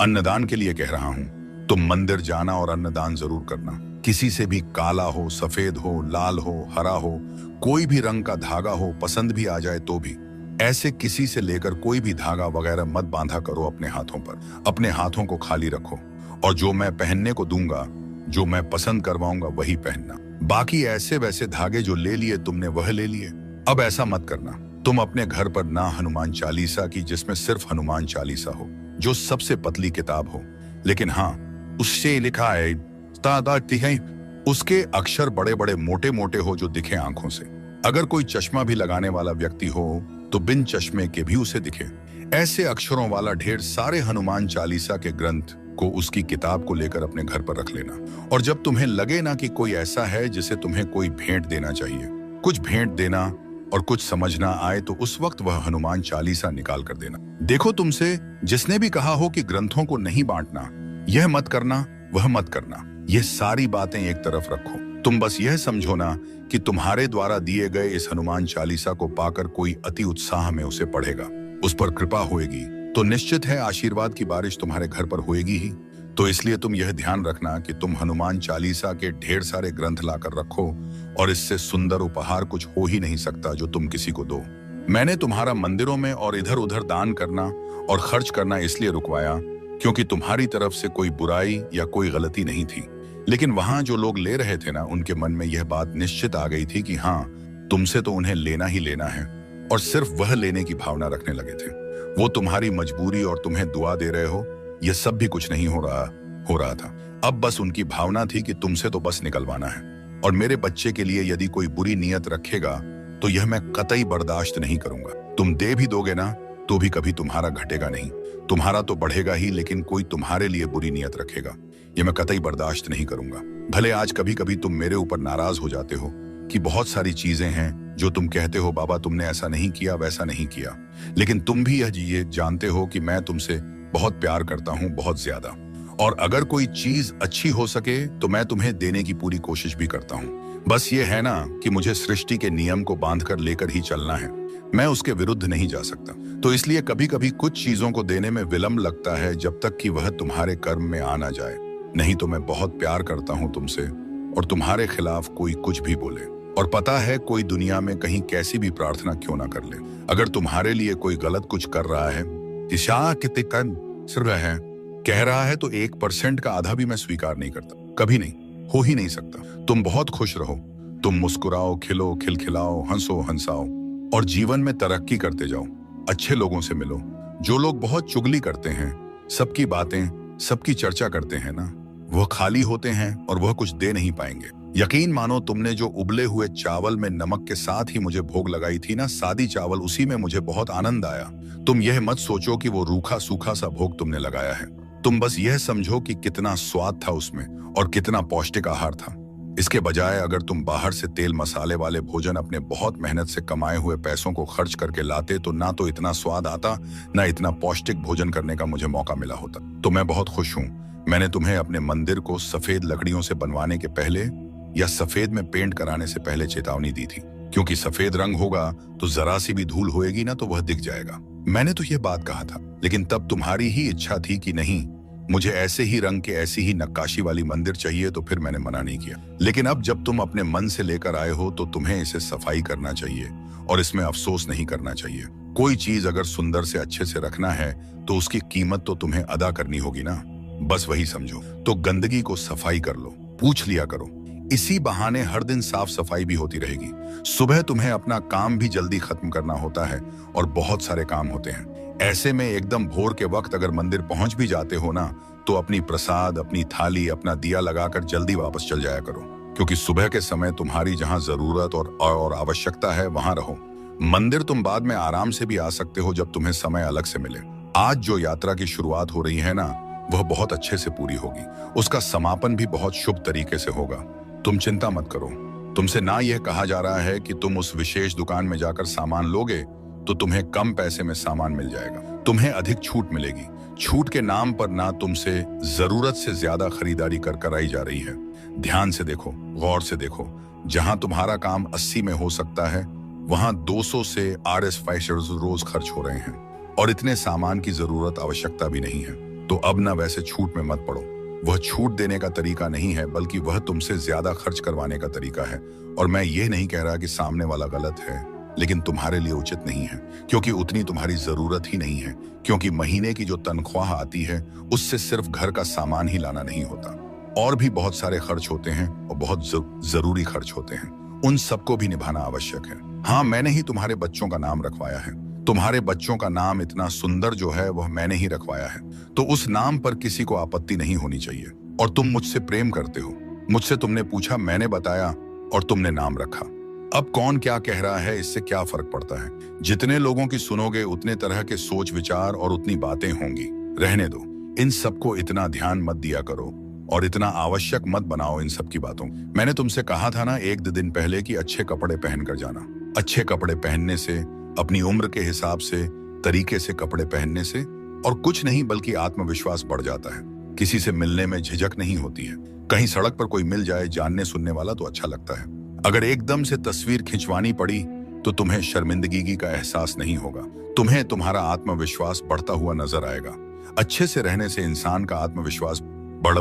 अन्नदान के लिए कह रहा हूं। तुम मंदिर जाना और अन्नदान जरूर करना। किसी से भी काला हो, सफेद हो, लाल हो, हरा हो, कोई भी रंग का धागा हो, पसंद भी आ जाए तो भी, ऐसे किसी से लेकर कोई भी धागा वगैरह मत बांधा करो अपने हाथों पर। अपने हाथों को खाली रखो, और जो मैं पहनने को दूंगा, जो मैं पसंद करवाऊंगा वही पहनना। बाकी ऐसे वैसे धागे जो ले लिए तुमने वह ले लिए। अब ऐसा मत करना, तुम अपने घर पर ना हनुमान चालीसा की, जिसमें सिर्फ हनुमान चालीसा हो, जो सबसे पतली किताब हो, लेकिन हाँ उससे लिखा है उसके अक्षर बड़े बड़े मोटे मोटे हो, जो दिखे आंखों से। अगर कोई चश्मा भी लगाने वाला व्यक्ति हो तो बिन चश्मे के भी उसे दिखे। ऐसे अक्षरों वाला ढेर सारे हनुमान चालीसा के ग्रंथ को, उसकी किताब को लेकर अपने घर पर रख लेना। और जब तुम्हें लगे ना कि कोई ऐसा है जिसे तुम्हें कोई भेंट देना चाहिए, कुछ भेंट देना और कुछ समझना आए, तो उस वक्त वह हनुमान चालीसा निकाल कर देना। देखो, तुमसे जिसने भी कहा हो कि ग्रंथों को नहीं बांटना, यह मत करना, वह मत करना, ये सारी बातें एक तरफ रखो। तुम बस यह समझो ना कि तुम्हारे द्वारा दिए गए इस हनुमान चालीसा को पाकर कोई अति उत्साह में उसे पढ़ेगा, उस पर कृपा होएगी, तो निश्चित है आशीर्वाद की बारिश तुम्हारे घर पर होएगी ही। तो इसलिए तुम यह ध्यान रखना कि तुम हनुमान चालीसा के ढेर सारे ग्रंथ लाकर रखो, और इससे सुंदर उपहार कुछ हो ही नहीं सकता जो तुम किसी को दो। मैंने तुम्हारा मंदिरों में और इधर उधर दान करना और खर्च करना इसलिए रुकवाया क्योंकि तुम्हारी तरफ से कोई बुराई या कोई गलती नहीं थी। लेकिन वहां जो लोग ले रहे थे ना, उनके मन में यह बात निश्चित आ गई थी कि हाँ, तुमसे तो उन्हें लेना ही लेना है, और सिर्फ वह लेने की भावना रखने लगे थे। वो तुम्हारी मजबूरी और तुम्हें दुआ दे रहे हो, यह सब भी कुछ नहीं हो रहा था। अब बस उनकी भावना थी कि तुमसे तो बस निकलवाना है। और मेरे बच्चे के लिए यदि कोई बुरी नीयत रखेगा तो यह मैं कतई बर्दाश्त नहीं करूंगा। तुम दे भी दोगे ना तो भी कभी तुम्हारा घटेगा नहीं, तुम्हारा तो बढ़ेगा ही, लेकिन कोई तुम्हारे लिए बुरी नीयत रखेगा, यह मैं कतई बर्दाश्त नहीं करूंगा। भले आज कभी कभी तुम मेरे ऊपर नाराज हो जाते हो कि बहुत सारी चीजें हैं जो तुम कहते हो, बाबा तुमने ऐसा नहीं किया, वैसा नहीं किया, लेकिन तुम भी ये जानते हो कि मैं तुमसे बहुत प्यार करता हूं, बहुत ज्यादा। और अगर कोई चीज अच्छी हो सके तो मैं तुम्हें देने की पूरी कोशिश भी करता हूं। बस ये है ना कि मुझे सृष्टि के नियम को बांधकर लेकर ही चलना है। मैं उसके विरुद्ध नहीं जा सकता। तो इसलिए कभी कभी कुछ चीजों को देने में विलंब लगता है जब तक कि वह तुम्हारे कर्म में आ ना जाए। नहीं तो मैं बहुत प्यार करता हूं तुमसे, और तुम्हारे खिलाफ कोई कुछ भी बोले, और पता है कोई दुनिया में कहीं कैसी भी प्रार्थना क्यों ना कर ले, अगर तुम्हारे लिए कोई गलत कुछ कर रहा है, दिशा कितने कन सिर रहा है, कह रहा है, तो 1% का आधा भी मैं स्वीकार नहीं करता। कभी नहीं, हो ही नहीं सकता। तुम बहुत खुश रहो, तुम मुस्कुराओ, खिलो, खिलखिलाओ, हंसो, हंसाओ, और जीवन में तरक्की करते जाओ। अच्छे लोगों से मिलो। जो लोग बहुत चुगली करते हैं, सबकी बातें, सबकी चर्चा करते हैं ना, वह खाली होते हैं और वह कुछ दे नहीं पाएंगे। यकीन मानो, तुमने जो उबले हुए चावल में नमक के साथ ही मुझे भोग लगाई थी ना, सादी चावल, उसी में मुझे बहुत आनंद आया। तुम यह मत सोचो कि वो रूखा सूखा सा भोग तुमने लगाया है। तुम बस यह समझो कि कितना स्वाद था उसमें और कितना पौष्टिक आहार था। इसके बजाय अगर तुम बाहर से तेल मसाले वाले भोजन अपने बहुत मेहनत से कमाए हुए पैसों को खर्च करके लाते, तो ना तो इतना स्वाद आता, ना इतना पौष्टिक भोजन करने का मुझे मौका मिला होता। तो मैं बहुत खुश हूँ। मैंने तुम्हें अपने मंदिर को सफेद लकड़ियों से बनवाने के पहले या सफेद में पेंट कराने से पहले चेतावनी दी थी, क्योंकि सफेद रंग होगा तो जरा सी भी धूल होएगी ना तो वह दिख जाएगा। मैंने तो यह बात कहा था, लेकिन तब तुम्हारी ही इच्छा थी कि नहीं, मुझे ऐसे ही रंग के, ऐसी ही नक्काशी वाली मंदिर चाहिए, तो फिर मैंने मना नहीं किया। लेकिन अब जब तुम अपने मन से लेकर आए हो, तो तुम्हें इसे सफाई करना चाहिए और इसमें अफसोस नहीं करना चाहिए। कोई चीज अगर सुंदर से अच्छे से रखना है तो उसकी कीमत तो तुम्हें अदा करनी होगी ना, बस वही समझो। तो गंदगी को सफाई कर लो, पूछ लिया करो। इसी बहाने हर दिन साफ सफाई भी होती रहेगी। सुबह तुम्हें अपना काम भी जल्दी खत्म करना होता है और बहुत सारे काम होते हैं। ऐसे में एकदम भोर के वक्त अगर मंदिर पहुंच भी जाते हो ना, तो अपनी प्रसाद, अपनी थाली, अपना दिया लगाकर जल्दी वापस चल जाया करो, क्योंकि सुबह के समय तुम्हारी जहां जरूरत और आवश्यकता है वहां रहो। मंदिर तुम बाद में आराम से भी आ सकते हो जब तुम्हें समय अलग से मिले। आज जो यात्रा की शुरुआत हो रही है ना, वह बहुत अच्छे से पूरी होगी। उसका समापन भी बहुत शुभ तरीके से होगा। तुम चिंता मत करो। तुमसे ना यह कहा जा रहा है कि तुम उस विशेष दुकान में जाकर सामान लोगे तो तुम्हें कम पैसे में सामान मिल जाएगा। तुम्हें अधिक छूट मिलेगी। छूट के नाम पर ना तुमसे जरूरत से ज्यादा खरीदारी कर कराई जा रही है। ध्यान से देखो, गौर से देखो। जहां तुम्हारा काम 80 में हो सकता है, वहां 200 से RS5 रोज खर्च हो रहे हैं, और इतने सामान की जरूरत, आवश्यकता भी नहीं है। तो अब ना वैसे छूट में मत पड़ो। वह छूट देने का तरीका नहीं है, बल्कि वह तुमसे ज्यादा खर्च करवाने का तरीका है। और मैं ये नहीं कह रहा कि सामने वाला गलत है, लेकिन तुम्हारे लिए उचित नहीं है, क्योंकि उतनी तुम्हारी जरूरत ही नहीं है। क्योंकि महीने की जो तनख्वाह आती है, उससे सिर्फ घर का सामान ही लाना नहीं होता, और भी बहुत सारे खर्च होते हैं, और बहुत जरूरी खर्च होते हैं। उन सबको भी निभाना आवश्यक है। हाँ, मैंने ही तुम्हारे बच्चों का नाम रखवाया है। तुम्हारे बच्चों का नाम इतना सुंदर जो है, वह मैंने ही रखवाया है। तो उस नाम पर किसी को आपत्ति नहीं होनी चाहिए। और तुम मुझसे प्रेम करते हो। मुझसे तुमने पूछा, मैंने बताया, और तुमने नाम रखा। अब कौन क्या कह रहा है, इससे क्या फर्क पड़ता है। जितने लोगों की सुनोगे, उतने तरह के सोच विचार और उतनी बातें होंगी। रहने दो। इन सबको इतना ध्यान मत दिया करो और इतना आवश्यक मत बनाओ इन सब की बातों। मैंने तुमसे कहा था ना 1 दिन पहले कि अच्छे कपड़े पहन कर जाना। अच्छे कपड़े पहनने से, अपनी उम्र के हिसाब से, तरीके से कपड़े पहनने से, और कुछ नहीं बल्कि आत्मविश्वास बढ़ जाता है। किसी से मिलने में झिझक नहीं होती है। कहीं सड़क पर कोई मिल जाए जानने सुनने वाला तो अच्छा लगता है। अगर एकदम से तस्वीर खिंचवानी पड़ी तो तुम्हें शर्मिंदगी का एहसास नहीं होगा। तुम्हें तुम्हारा आत्मविश्वास बढ़ता हुआ नजर आएगा। अच्छे से रहने से इंसान का आत्मविश्वास बढ़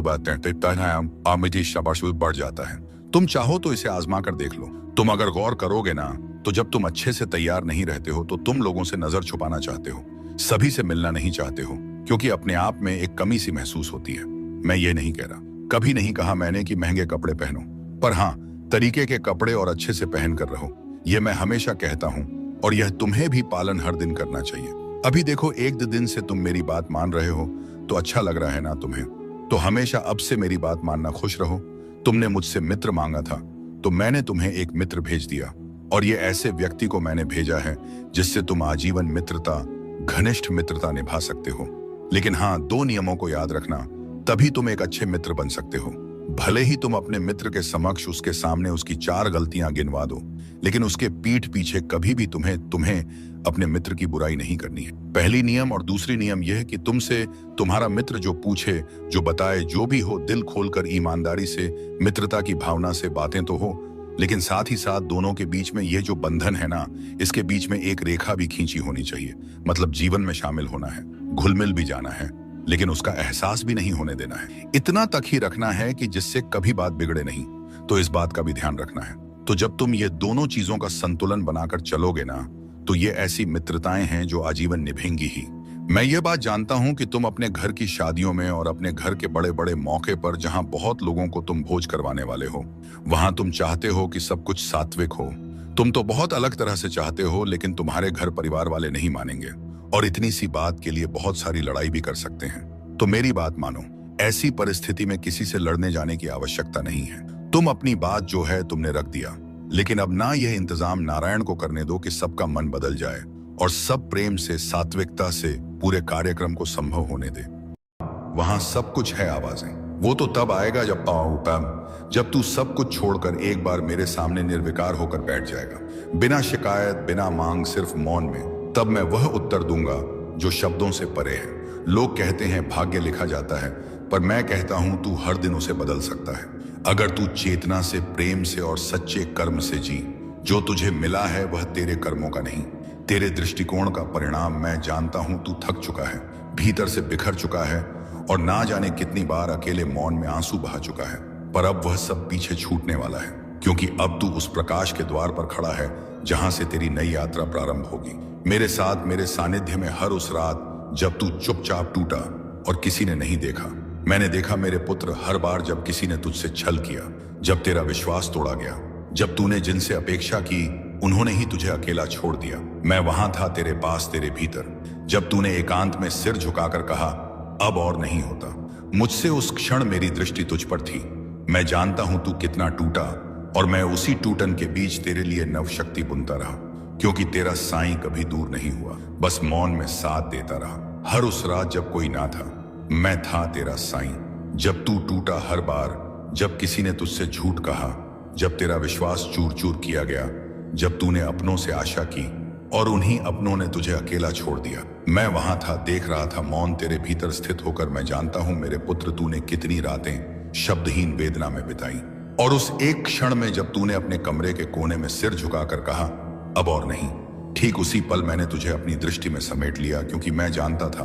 जाता है। तुम चाहो तो इसे आजमा कर देख लो। तुम अगर गौर करोगे ना, तो जब तुम अच्छे से तैयार नहीं रहते हो, तो तुम लोगों से नजर छुपाना चाहते हो, सभी से मिलना नहीं चाहते हो, क्योंकि अपने आप में एक कमी सी महसूस होती है। मैं ये नहीं कह रहा, कभी नहीं कहा मैंने कि महंगे कपड़े पहनो, पर हाँ, तरीके के कपड़े और अच्छे से पहन कर रहो। यह मैं हमेशा कहता हूँ, और यह तुम्हें भी पालन हर दिन करना चाहिए। अभी देखो, 1 दिन से तुम मेरी बात मान रहे हो, तो अच्छा लग रहा है ना तुम्हें। तो हमेशा अब से मेरी बात मानना, खुश रहो। तुमने मुझसे मित्र मांगा था, तो मैंने तुम्हें एक मित्र भेज दिया, और ये ऐसे व्यक्ति को मैंने भेजा है जिससे तुम आजीवन मित्रता, घनिष्ठ मित्रता निभा सकते हो। लेकिन हाँ, 2 नियमों को याद रखना, तभी तुम एक अच्छे मित्र बन सकते हो। भले ही तुम अपने मित्र के समक्ष उसके सामने उसकी 4 गलतियां गिनवा दो, लेकिन उसके पीठ पीछे कभी भी तुम्हें अपने मित्र की बुराई नहीं करनी है। पहली नियम। और दूसरी नियम यह है कि तुमसे तुम्हारा मित्र जो पूछे, जो बताए, जो भी हो, दिल खोलकर ईमानदारी से, मित्रता की भावना से बातें तो हो, लेकिन साथ ही साथ दोनों के बीच में ये जो बंधन है ना, इसके बीच में एक रेखा भी खींची होनी चाहिए। मतलब जीवन में शामिल होना है, घुल मिल भी जाना है, लेकिन उसका एहसास भी नहीं होने देना है। इतना तक ही रखना है कि जिससे कभी बात बिगड़े नहीं। तो इस बात का भी ध्यान रखना है। तो जब तुम ये दोनों चीजों का संतुलन बनाकर चलोगे ना, तो ये ऐसी मित्रताएं हैं जो आजीवन निभेंगी ही। मैं ये बात जानता हूं कि तुम अपने घर की शादियों में और अपने घर के बड़े बड़े मौके पर, जहां बहुत लोगों को तुम भोज करवाने वाले हो, वहां तुम चाहते हो कि सब कुछ सात्विक हो। तुम तो बहुत अलग तरह से चाहते हो, लेकिन तुम्हारे घर परिवार वाले नहीं मानेंगे और इतनी सी बात के लिए बहुत सारी लड़ाई भी कर सकते हैं। तो मेरी बात मानो, ऐसी परिस्थिति में किसी से लड़ने जाने की आवश्यकता नहीं है। तुम अपनी बात जो है तुमने रख दिया, लेकिन अब ना यह इंतजाम नारायण को करने दो कि सबका मन बदल जाए और सब प्रेम से, सात्विकता से पूरे कार्यक्रम को संभव होने दे। वहां सब कुछ है आवाजें। वो तो तब आएगा जब तू सब कुछ छोड़कर एक बार मेरे सामने निर्विकार होकर बैठ जाएगा, बिना शिकायत, बिना मांग, सिर्फ मौन में। तब मैं वह उत्तर दूंगा जो शब्दों से परे है। लोग कहते हैं भाग्य लिखा जाता है, पर मैं कहता हूं तू हर दिन उसे बदल सकता है, अगर तू चेतना से, प्रेम से और सच्चे कर्म से जी। जो तुझे मिला है वह तेरे कर्मों का नहीं, तेरे दृष्टिकोण का परिणाम। मैं जानता हूं तू थक चुका है, भीतर से बिखर चुका है और ना जाने कितनी बार अकेले मौन में आंसू बहा चुका है, पर अब वह सब पीछे छूटने वाला है, क्योंकि अब तू उस प्रकाश के द्वार पर खड़ा है जहां से तेरी नई यात्रा प्रारंभ होगी। मेरे साथ, मेरे सानिध्य में हर उस रात जब तू चुपचाप टूटा और किसी ने नहीं देखा। मैंने देखा मेरे पुत्र, हर बार जब किसी ने तुझसे छल किया, जब तेरा विश्वास तोड़ा गया, जब तूने जिनसे अपेक्षा की उन्होंने ही तुझे अकेला छोड़ दिया। मैं वहां था तेरे पास, तेरे भीतर, जब तूने एकांत में सिर झुकाकर कहा अब और नहीं होता। मुझसे उस क्षण मेरी दृष्टि तुझ पर थी। मैं जानता हूं तू कितना टूटा और मैं उसी टूटन के बीच तेरे लिए नव शक्ति बुनता रहा, क्योंकि तेरा साईं कभी दूर नहीं हुआ, बस मौन में साथ देता रहा। हर उस रात जब कोई ना था, मैं था तेरा साईं। जब तू टूटा, हर बार जब किसी ने तुझसे झूठ कहा, जब तेरा विश्वास चूर चूर किया गया, जब तूने अपनों से आशा की और उन्हीं अपनों ने तुझे अकेला छोड़ दिया, मैं वहां था, देख रहा था, मौन तेरे भीतर स्थित होकर। मैं जानता हूं मेरे पुत्र, तूने कितनी रातें शब्दहीन वेदना में बिताई, और उस एक क्षण में जब तूने अपने कमरे के कोने में सिर झुकाकर कहा अब और नहीं, ठीक उसी पल मैंने तुझे अपनी दृष्टि में समेट लिया, क्योंकि मैं जानता था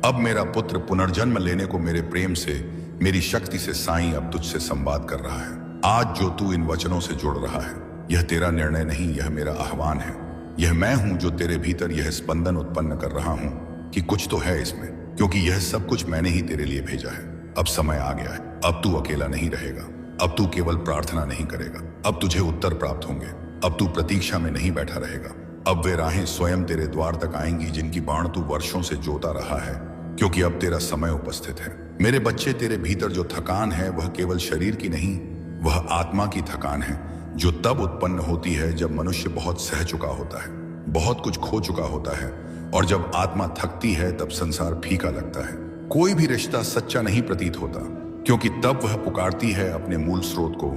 अब मेरा पुत्र पुनर्जन्म लेने को मेरे प्रेम से, मेरी शक्ति से साईं अब तुझसे संवाद कर रहा है। आज जो तू इन वचनों से जुड़ रहा है, यह तेरा निर्णय नहीं, यह मेरा आह्वान है। यह मैं हूं जो तेरे भीतर यह स्पंदन उत्पन्न कर रहा हूं कि कुछ तो है इसमें, क्योंकि यह सब कुछ मैंने ही तेरे लिए भेजा है। अब समय आ गया है, अब तू अकेला नहीं रहेगा, अब तू केवल प्रार्थना नहीं करेगा, अब तुझे उत्तर प्राप्त होंगे। अब तू प्रतीक्षा में नहीं बैठा रहेगा, अब वे राहें स्वयं तेरे द्वार तक आएंगी जिनकी बाण तू वर्षों से जोता रहा है, क्योंकि अब तेरा समय उपस्थित है। मेरे बच्चे, तेरे भीतर जो थकान है वह केवल शरीर की नहीं, वह आत्मा की थकान है, जो तब उत्पन्न होती है जब मनुष्य बहुत सह चुका होता है, बहुत कुछ खो चुका होता है, और जब आत्मा थकती है तब संसार फीका लगता है। कोई भी रिश्ता सच्चा नहीं प्रतीत होता, क्योंकि तब वह पुकारती है अपने मूल स्रोत को,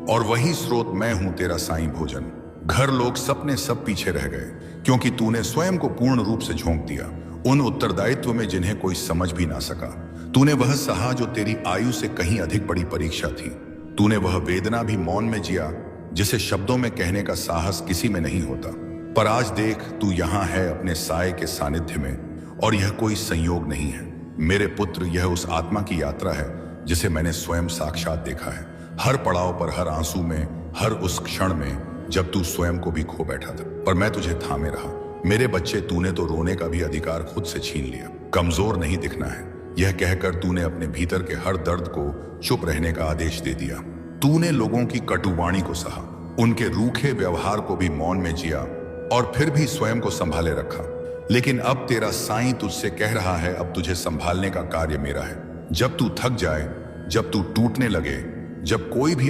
और वही स्रोत मैं हूं, तेरा साईं भोजन। घर, लोग, सपने सब पीछे रह गए, क्योंकि तूने स्वयं को पूर्ण रूप से झोंक दिया उन उत्तरदायित्व में जिन्हें कोई समझ भी ना सका। तूने वह सहा जो तेरी आयु से कहीं अधिक बड़ी परीक्षा थी। तूने वह वेदना भी मौन में जिया जिसे शब्दों में कहने का साहस किसी में नहीं होता। पर आज देख, तू यहाँ है अपने साय के सानिध्य में, और यह कोई संयोग नहीं है मेरे पुत्र, यह उस आत्मा की यात्रा है जिसे मैंने स्वयं साक्षात देखा है। हर पड़ाव पर, हर आंसू में, हर उस क्षण में जब तू स्वयं को भी खो बैठा था, पर मैं तुझे थामे रहा। मेरे बच्चे, तूने तो रोने का भी अधिकार खुद से छीन लिया। कमजोर नहीं दिखना है, यह कहकर तूने अपने भीतर के हर दर्द को चुप रहने का आदेश दे दिया। तूने लोगों की कटुवाणी को सहा, उनके रूखे व्यवहार को भी मौन में जिया, और फिर भी स्वयं को संभाले रखा। लेकिन अब तेरा साईं तुझसे कह रहा है, अब तुझे संभालने का कार्य मेरा है। जब तू थक जाए, जब तू टूटने लगे, जब कोई भी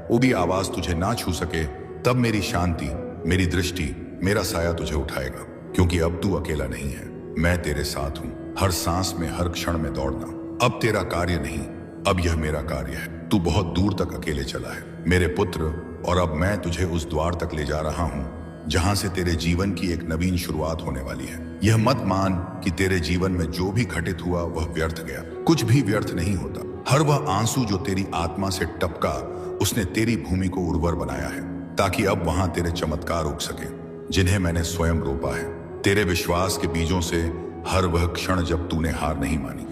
वो भी आवाज तुझे ना छू सके, तब मेरी शांति, मेरी दृष्टि, मेरा साया तुझे उठाएगा, क्योंकि अब तू अकेला नहीं है, मैं तेरे साथ हूं। हर सांस में, हर क्षण में दौड़ना अब तेरा कार्य नहीं, अब यह मेरा कार्य है। तू बहुत दूर तक अकेले चला है मेरे पुत्र, और अब मैं तुझे उस द्वार तक ले जा रहा हूं जहां से तेरे जीवन की एक नवीन शुरुआत होने वाली है। यह मत मान कि तेरे जीवन में जो भी घटित हुआ वह व्यर्थ गया। कुछ भी व्यर्थ नहीं होता। हर वह आंसू जो तेरी आत्मा से टपका, उसने तेरी भूमि को उर्वर बनाया है, ताकि अब वहां तेरे चमत्कार उग सके, जिन्हें मैंने स्वयं रोपा है। तेरे विश्वास के बीजों से हर वह क्षण जब तूने हार नहीं मानी।